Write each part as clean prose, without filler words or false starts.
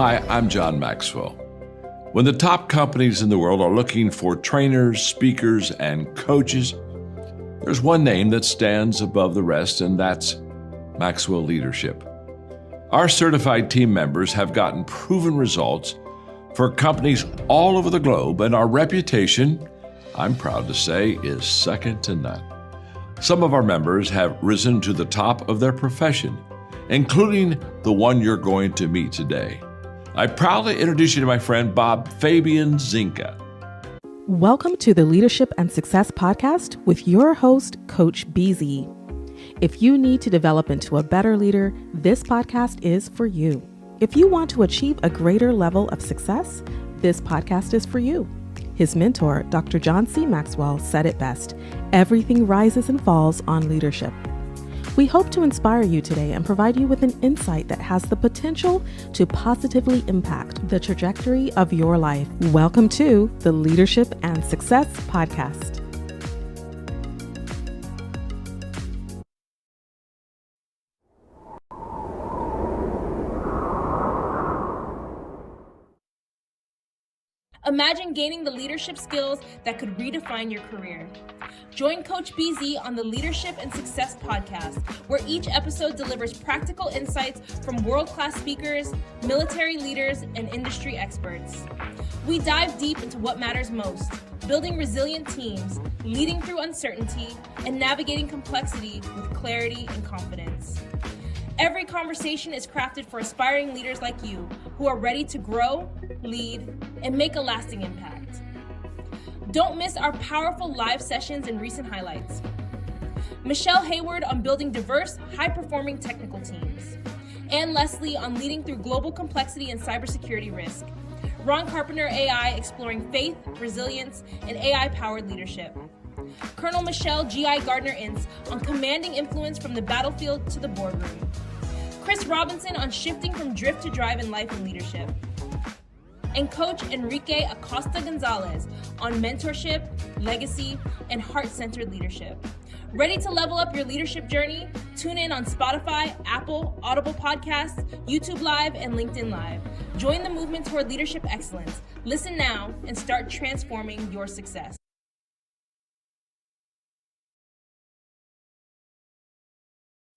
Hi, I'm John Maxwell. When the top companies in the world are looking for trainers, speakers, and coaches, there's one name that stands above the rest, and that's Maxwell Leadership. Our certified team members have gotten proven results for companies all over the globe, and our reputation, I'm proud to say, is second to none. Some of our members have risen to the top of their profession, including the one you're going to meet today. I proudly introduce you to my friend Bob Fabian Zinka. Welcome to the Leadership and Success Podcast with your host, Coach BZ. If you need to develop into a better leader, this podcast is for you. If you want to achieve a greater level of success, this podcast is for you. His mentor, Dr. John C. Maxwell, said it best: everything rises and falls on leadership. We hope to inspire you today and provide you with an insight that has the potential to positively impact the trajectory of your life. Welcome to the Leadership and Success Podcast. Imagine gaining the leadership skills that could redefine your career. Join Coach BZ on the Leadership and Success Podcast, where each episode delivers practical insights from world-class speakers, military leaders, and industry experts. We dive deep into what matters most: building resilient teams, leading through uncertainty, and navigating complexity with clarity and confidence. Every conversation is crafted for aspiring leaders like you who are ready to grow, lead, and make a lasting impact. Don't miss our powerful live sessions and recent highlights. Michelle Hayward on building diverse, high-performing technical teams. Ann Leslie on leading through global complexity and cybersecurity risk. Ron Carpenter AI exploring faith, resilience, and AI-powered leadership. Colonel Michelle G.I. Gardner-Ince on commanding influence from the battlefield to the boardroom. Chris Robinson on shifting from drift to drive in life and leadership. And Coach Enrique Acosta Gonzalez on mentorship, legacy, and heart-centered leadership. Ready to level up your leadership journey? Tune in on Spotify, Apple, Audible Podcasts, YouTube Live, and LinkedIn Live. Join the movement toward leadership excellence. Listen now and start transforming your success.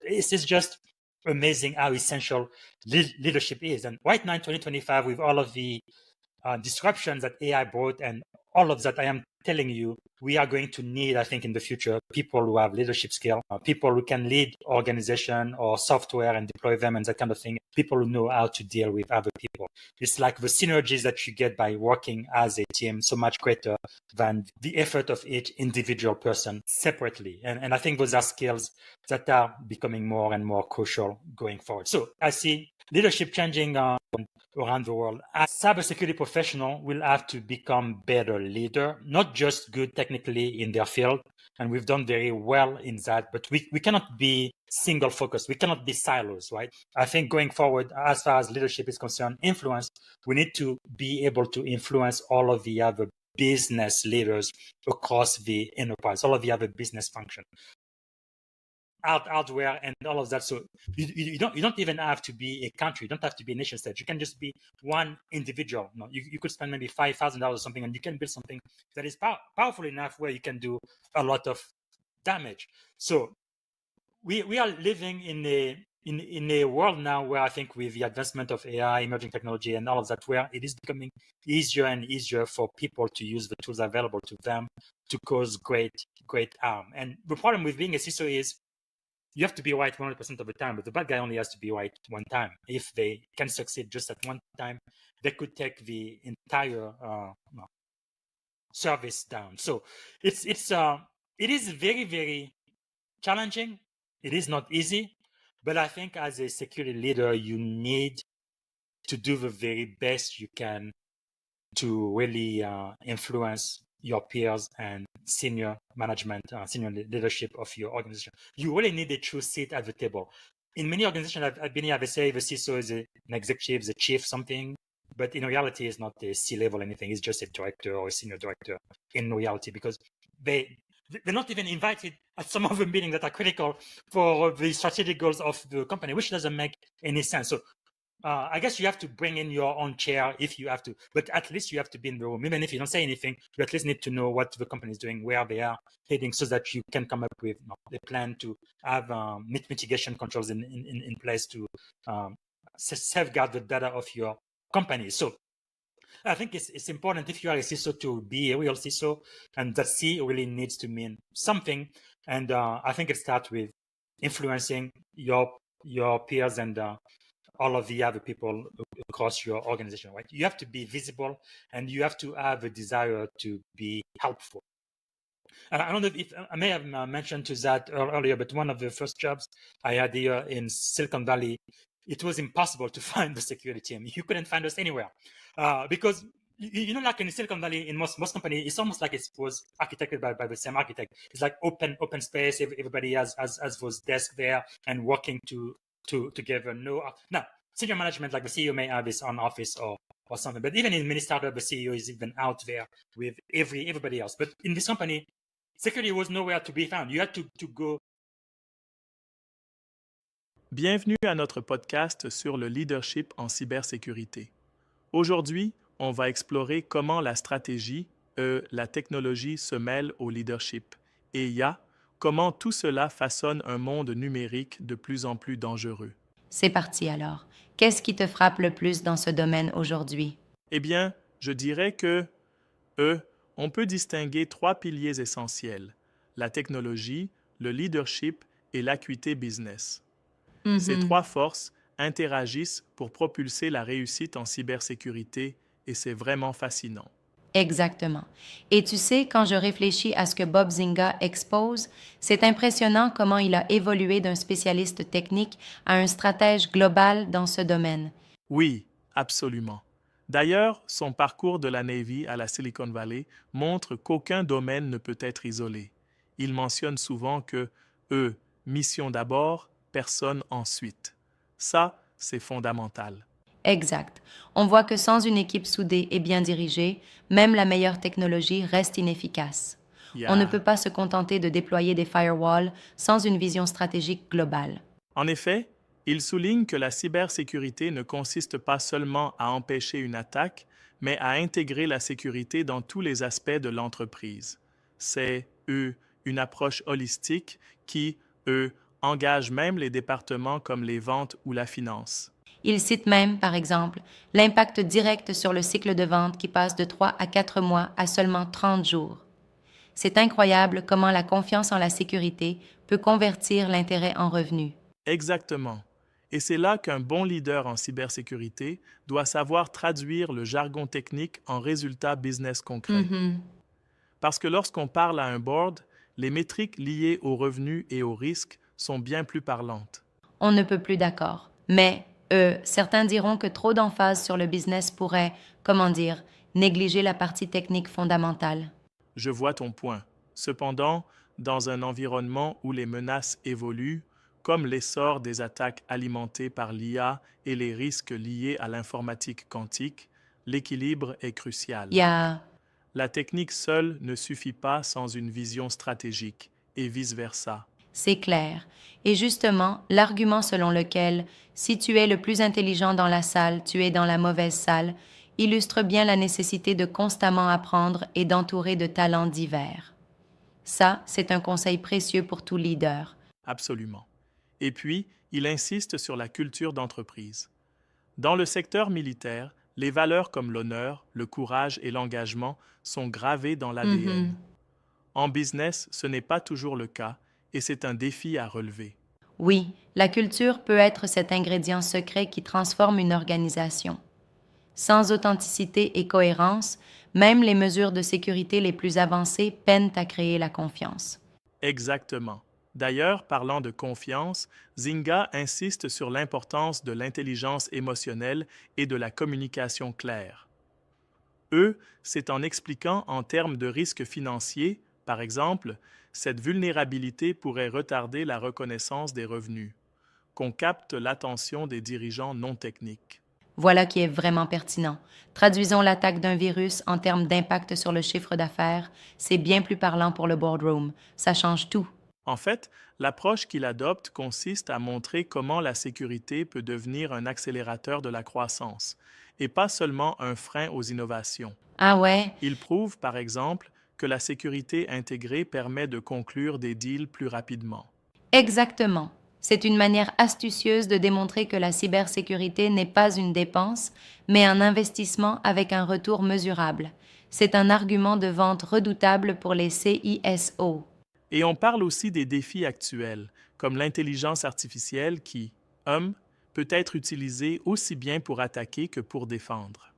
It's just amazing how essential leadership is. And right now in 2025, with all of the disruptions that AI brought and all of that, I am telling you, we are going to need, I think, in the future, people who have leadership skill, people who can lead organization or software and deploy them and that kind of thing, people who know how to deal with other people. It's like the synergies that you get by working as a team so much greater than the effort of each individual person separately. And I think those are skills that are becoming more and more crucial going forward. So I see leadership changing around the world. As cybersecurity professional will have to become better leader, not just good technically in their field. And we've done very well in that, but we cannot be single focused. We cannot be silos, right? I think going forward, as far as leadership is concerned, influence, we need to be able to influence all of the other business leaders across the enterprise, all of the other business functions. Hardware and all of that. So you don't even have to be a country. You don't have to be a nation state. You can just be one individual. No, you could spend maybe $5,000 or something, and you can build something that is powerful enough where you can do a lot of damage. So we are living in a world now where I think with the advancement of AI, emerging technology, and all of that, where it is becoming easier and easier for people to use the tools available to them to cause great harm. And the problem with being a CISO is you have to be right 100% of the time, but the bad guy only has to be right one time. If they can succeed just at one time, they could take the entire service down. So it is very, very challenging. It is not easy, but I think as a security leader, you need to do the very best you can to really influence your peers and senior management, senior leadership of your organization. You really need a true seat at the table. In many organizations I've been here, they say the CISO is an executive, the chief something, but in reality, it's not a C-level anything. It's just a director or a senior director in reality, because they're not even invited at some of the meetings that are critical for the strategic goals of the company, which doesn't make any sense. So I guess you have to bring in your own chair if you have to, but at least you have to be in the room. Even if you don't say anything, you at least need to know what the company is doing, where they are heading, so that you can come up with a plan to have mitigation controls in place to safeguard the data of your company. So I think it's important if you are a CISO to be a real CISO, and that C really needs to mean something. And I think it starts with influencing your peers and all of the other people across your organization, right? You have to be visible and you have to have a desire to be helpful. I don't know if I may have mentioned to that earlier, but one of the first jobs I had here in Silicon Valley, it was impossible to find the security team. You couldn't find us anywhere because like in Silicon Valley, in most companies, it's almost like it was architected by the same architect. It's like open space. Everybody has those desks there and working together. Now, senior management, like the CEO, may have his own office or something. But even in many startups, the CEO is even out there with everybody else. But in this company, security was nowhere to be found. You had to go. Bienvenue à notre podcast sur le leadership en cybersécurité. Aujourd'hui, on va explorer comment la stratégie, la technologie se mêle au leadership et comment tout cela façonne un monde numérique de plus en plus dangereux. C'est parti alors. Qu'est-ce qui te frappe le plus dans ce domaine aujourd'hui? Eh bien, je dirais que on peut distinguer 3 piliers essentiels: la technologie, le leadership et l'acuité business. Ces 3 forces interagissent pour propulser la réussite en cybersécurité et c'est vraiment fascinant. Exactement. Et tu sais, quand je réfléchis à ce que Bob Zinga expose, c'est impressionnant comment il a évolué d'un spécialiste technique à un stratège global dans ce domaine. Oui, absolument. D'ailleurs, son parcours de la Navy à la Silicon Valley montre qu'aucun domaine ne peut être isolé. Il mentionne souvent que mission d'abord, personne ensuite. Ça, c'est fondamental. Exact. On voit que sans une équipe soudée et bien dirigée, même la meilleure technologie reste inefficace. On ne peut pas se contenter de déployer des firewalls sans une vision stratégique globale. En effet, il souligne que la cybersécurité ne consiste pas seulement à empêcher une attaque, mais à intégrer la sécurité dans tous les aspects de l'entreprise. C'est, une approche holistique qui, engage même les départements comme les ventes ou la finance. Il cite même, par exemple, l'impact direct sur le cycle de vente qui passe de 3 à 4 mois à seulement 30 jours. C'est incroyable comment la confiance en la sécurité peut convertir l'intérêt en revenu. Exactement. Et c'est là qu'un bon leader en cybersécurité doit savoir traduire le jargon technique en résultats business concrets. Parce que lorsqu'on parle à un board, les métriques liées aux revenus et aux risques sont bien plus parlantes. On ne peut plus d'accord. Mais certains diront que trop d'emphase sur le business pourrait, négliger la partie technique fondamentale. Je vois ton point. Cependant, dans un environnement où les menaces évoluent, comme l'essor des attaques alimentées par l'IA et les risques liés à l'informatique quantique, l'équilibre est crucial. La technique seule ne suffit pas sans une vision stratégique, et vice-versa. C'est clair. Et justement, l'argument selon lequel « si tu es le plus intelligent dans la salle, tu es dans la mauvaise salle » illustre bien la nécessité de constamment apprendre et d'entourer de talents divers. Ça, c'est un conseil précieux pour tout leader. Absolument. Et puis, il insiste sur la culture d'entreprise. Dans le secteur militaire, les valeurs comme l'honneur, le courage et l'engagement sont gravées dans l'ADN. En business, ce n'est pas toujours le cas, et c'est un défi à relever. Oui, la culture peut être cet ingrédient secret qui transforme une organisation. Sans authenticité et cohérence, même les mesures de sécurité les plus avancées peinent à créer la confiance. Exactement. D'ailleurs, parlant de confiance, Zinga insiste sur l'importance de l'intelligence émotionnelle et de la communication claire. C'est en expliquant en termes de risques financiers, par exemple, cette vulnérabilité pourrait retarder la reconnaissance des revenus, qu'on capte l'attention des dirigeants non techniques. Voilà qui est vraiment pertinent. Traduisons l'attaque d'un virus en termes d'impact sur le chiffre d'affaires. C'est bien plus parlant pour le boardroom. Ça change tout. En fait, l'approche qu'il adopte consiste à montrer comment la sécurité peut devenir un accélérateur de la croissance, et pas seulement un frein aux innovations. Ah ouais, Il prouve, par exemple, que la sécurité intégrée permet de conclure des deals plus rapidement. exactement. C'est une manière astucieuse de démontrer que la cybersécurité n'est pas une dépense, mais un investissement avec un retour mesurable. C'est un argument de vente redoutable pour les CISO. Et on parle aussi des défis actuels, comme l'intelligence artificielle qui, peut être utilisée aussi bien pour attaquer que pour défendre.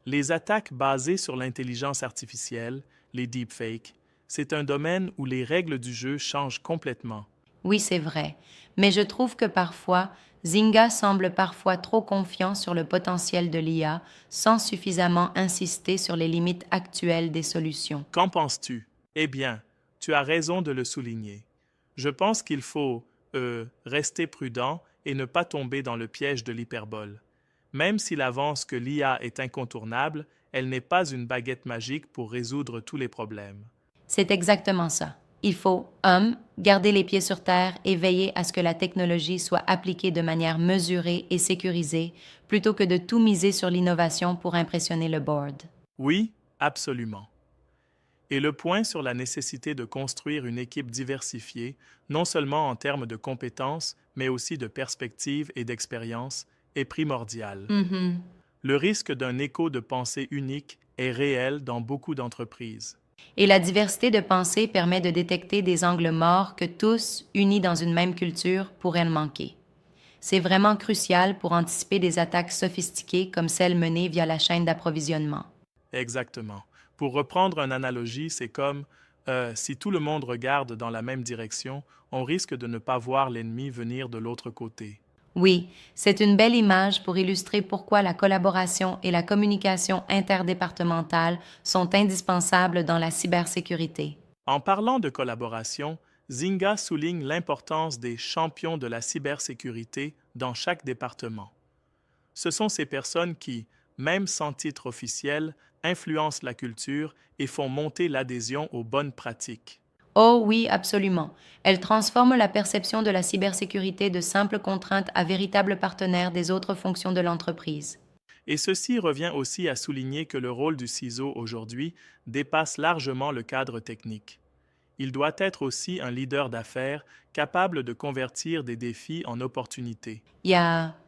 Les attaques basées sur l'intelligence artificielle, les deepfakes, c'est un domaine où les règles du jeu changent complètement. Oui, c'est vrai, mais je trouve que parfois, Zynga semble parfois trop confiant sur le potentiel de l'IA sans suffisamment insister sur les limites actuelles des solutions. Qu'en penses-tu? Eh bien, tu as raison de le souligner. Je pense qu'il faut, rester prudent et ne pas tomber dans le piège de l'hyperbole. Même s'il avance que l'IA est incontournable, elle n'est pas une baguette magique pour résoudre tous les problèmes. C'est exactement ça. Il faut, garder les pieds sur terre et veiller à ce que la technologie soit appliquée de manière mesurée et sécurisée, plutôt que de tout miser sur l'innovation pour impressionner le board. Oui, absolument. Et le point sur la nécessité de construire une équipe diversifiée, non seulement en termes de compétences, mais aussi de perspectives et d'expérience, est primordial. Le risque d'un écho de pensée unique est réel dans beaucoup d'entreprises. Et la diversité de pensée permet de détecter des angles morts que tous, unis dans une même culture, pourraient manquer. C'est vraiment crucial pour anticiper des attaques sophistiquées comme celles menées via la chaîne d'approvisionnement. Exactement. Pour reprendre une analogie, c'est comme si tout le monde regarde dans la même direction, on risque de ne pas voir l'ennemi venir de l'autre côté. Oui, c'est une belle image pour illustrer pourquoi la collaboration et la communication interdépartementale sont indispensables dans la cybersécurité. En parlant de collaboration, Zynga souligne l'importance des champions de la cybersécurité dans chaque département. Ce sont ces personnes qui, même sans titre officiel, influencent la culture et font monter l'adhésion aux bonnes pratiques. Oh oui, absolument. Elle transforme la perception de la cybersécurité de simples contraintes à véritables partenaires des autres fonctions de l'entreprise. Et ceci revient aussi à souligner que le rôle du CISO aujourd'hui dépasse largement le cadre technique. Il doit être aussi un leader d'affaires capable de convertir des défis en opportunités.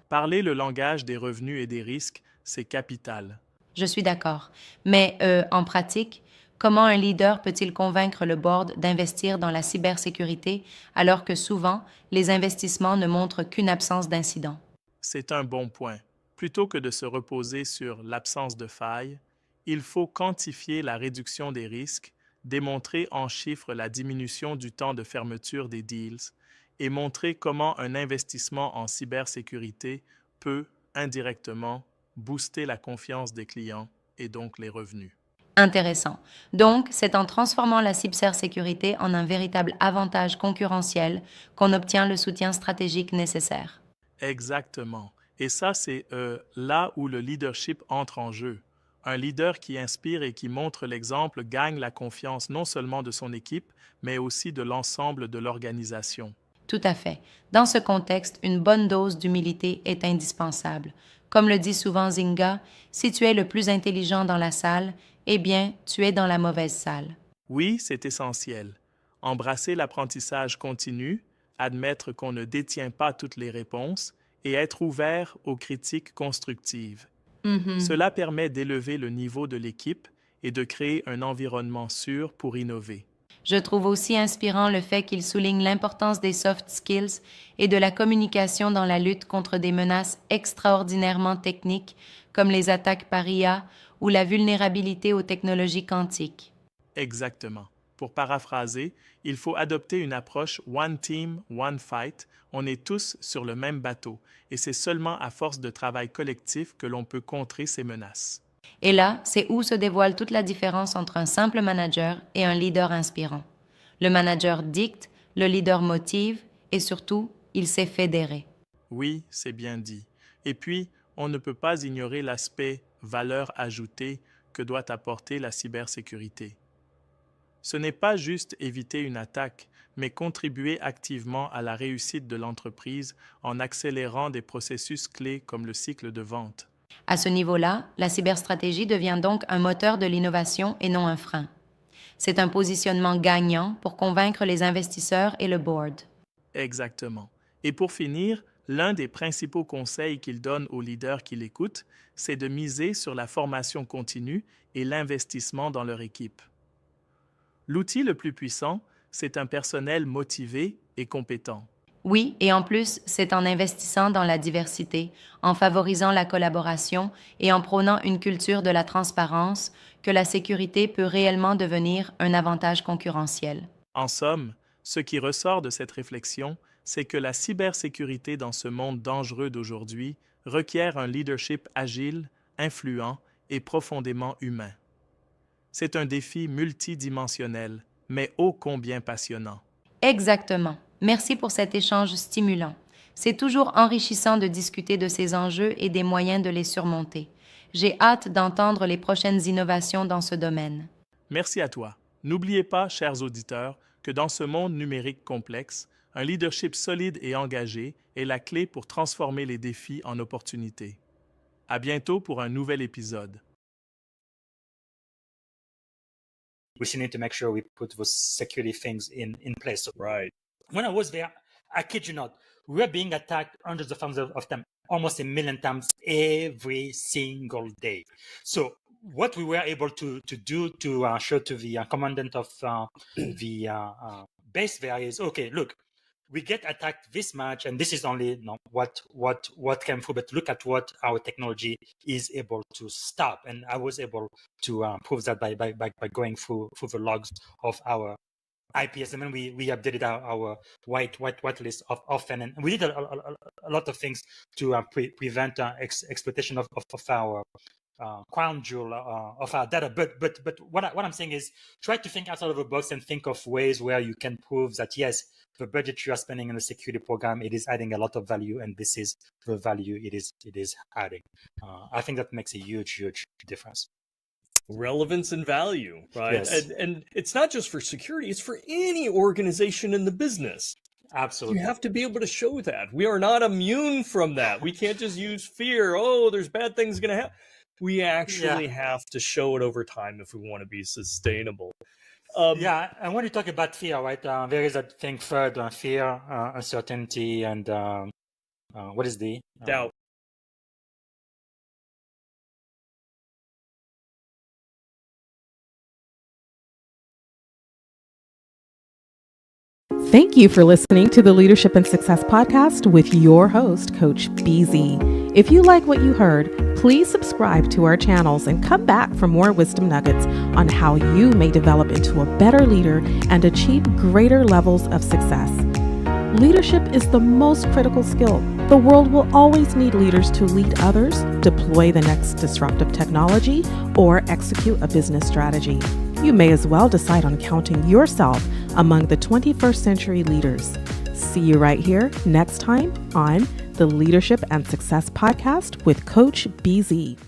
Parler le langage des revenus et des risques, c'est capital. Je suis d'accord. Mais en pratique, comment un leader peut-il convaincre le board d'investir dans la cybersécurité alors que souvent, les investissements ne montrent qu'une absence d'incident? C'est un bon point. Plutôt que de se reposer sur l'absence de failles, il faut quantifier la réduction des risques, démontrer en chiffres la diminution du temps de fermeture des deals et montrer comment un investissement en cybersécurité peut, indirectement, booster la confiance des clients et donc les revenus. Intéressant. Donc, c'est en transformant la cybersécurité en un véritable avantage concurrentiel qu'on obtient le soutien stratégique nécessaire. Exactement. Et ça, c'est là où le leadership entre en jeu. Un leader qui inspire et qui montre l'exemple gagne la confiance non seulement de son équipe, mais aussi de l'ensemble de l'organisation. Tout à fait. Dans ce contexte, une bonne dose d'humilité est indispensable. Comme le dit souvent Zynga, si tu es le plus intelligent dans la salle, eh bien, tu es dans la mauvaise salle. Oui, c'est essentiel. Embrasser l'apprentissage continu, admettre qu'on ne détient pas toutes les réponses et être ouvert aux critiques constructives. Cela permet d'élever le niveau de l'équipe et de créer un environnement sûr pour innover. Je trouve aussi inspirant le fait qu'il souligne l'importance des soft skills et de la communication dans la lutte contre des menaces extraordinairement techniques comme les attaques par IA ou la vulnérabilité aux technologies quantiques. Exactement. Pour paraphraser, il faut adopter une approche One Team, One Fight. On est tous sur le même bateau et c'est seulement à force de travail collectif que l'on peut contrer ces menaces. Et là, c'est où se dévoile toute la différence entre un simple manager et un leader inspirant. Le manager dicte, le leader motive et surtout, il sait fédérer. Oui, c'est bien dit. Et puis, on ne peut pas ignorer l'aspect valeur ajoutée que doit apporter la cybersécurité. Ce n'est pas juste éviter une attaque, mais contribuer activement à la réussite de l'entreprise en accélérant des processus clés comme le cycle de vente. À ce niveau-là, la cyberstratégie devient donc un moteur de l'innovation et non un frein. C'est un positionnement gagnant pour convaincre les investisseurs et le board. Exactement. Et pour finir, l'un des principaux conseils qu'il donne aux leaders qui l'écoutent, c'est de miser sur la formation continue et l'investissement dans leur équipe. L'outil le plus puissant, c'est un personnel motivé et compétent. Oui, et en plus, c'est en investissant dans la diversité, en favorisant la collaboration et en prônant une culture de la transparence que la sécurité peut réellement devenir un avantage concurrentiel. En somme, ce qui ressort de cette réflexion, c'est que la cybersécurité dans ce monde dangereux d'aujourd'hui requiert un leadership agile, influent et profondément humain. C'est un défi multidimensionnel, mais ô combien passionnant. Exactement. Merci pour cet échange stimulant. C'est toujours enrichissant de discuter de ces enjeux et des moyens de les surmonter. J'ai hâte d'entendre les prochaines innovations dans ce domaine. Merci à toi. N'oubliez pas, chers auditeurs, que dans ce monde numérique complexe, un leadership solide et engagé est la clé pour transformer les défis en opportunités. À bientôt pour un nouvel épisode. We still need to make sure we put those security things in place. Right. When I was there, I kid you not, we were being attacked hundreds of thousands of times, almost 1 million times every single day. So what we were able to do to show to the commandant of the base there is, okay, look, we get attacked this much, and this is only what came through, but look at what our technology is able to stop. And I was able to prove that by going through the logs of our IPS, and then we updated our white list often, and we did a lot of things to prevent exploitation of our crown jewel of our data. But what I'm saying is, try to think outside of the box and think of ways where you can prove that yes, the budget you are spending on the security program, it is adding a lot of value, and this is the value it is adding. I think that makes a huge difference. Relevance and value, right? Yes. And it's not just for security, it's for any organization in the business. Absolutely. You have to be able to show that. We are not immune from that. We can't just use fear. Oh, there's bad things going to happen. We actually have to show it over time if we want to be sustainable. And when you talk about fear, right, there is that thing third, fear, uncertainty, and what is the? Doubt. Thank you for listening to the Leadership and Success Podcast with your host, Coach BZ. If you like what you heard, please subscribe to our channels and come back for more wisdom nuggets on how you may develop into a better leader and achieve greater levels of success. Leadership is the most critical skill. The world will always need leaders to lead others, deploy the next disruptive technology, or execute a business strategy. You may as well decide on counting yourself among the 21st century leaders. See you right here next time on the Leadership and Success Podcast with Coach BZ.